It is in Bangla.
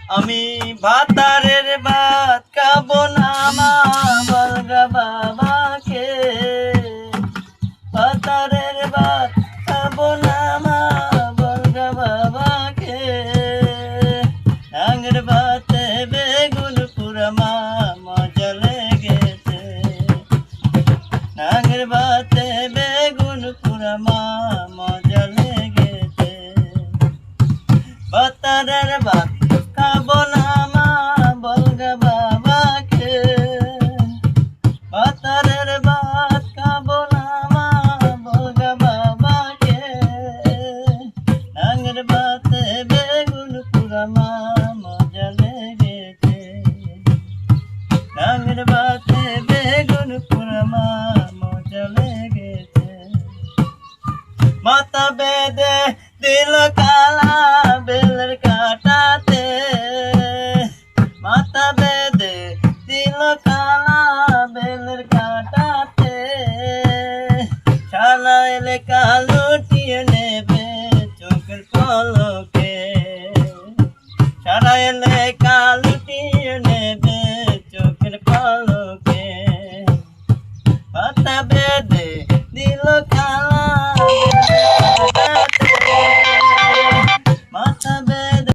আমি ভাতারের ভাত খাবো না মা বলগা বাবাকে, ভাতারের ভাত খাবো না মা বলগা বাবাকে। ডাঙের ভাতে বেগুন পুরা মা মজা লেগেছে, ডাঙের ভাতে বেগুন পুরা মা মজা লেগেছে। ভাতারের ভাত খাবো না মা বলগা বাবাকে, ভাতারের ভাত খাবো না মা বলগা বাবাকে। ডাঙের ভাতে বেগুন পুরা মা মজা লেগেছে, ডাঙের ভাতে বেগুন পুরা মা মজা লেগেছে। মাথা বেঁধে দিল কালা বেলের কাটাতে, মাথা বেঁধে দিল কালা বেলের কাটাতে। শালা এলে কালুটিয়ে নেবে চোখের পলকে, শালা এলে কালুটিয়ে নেবে চোখের পলকে। মাথা বেঁধে দিল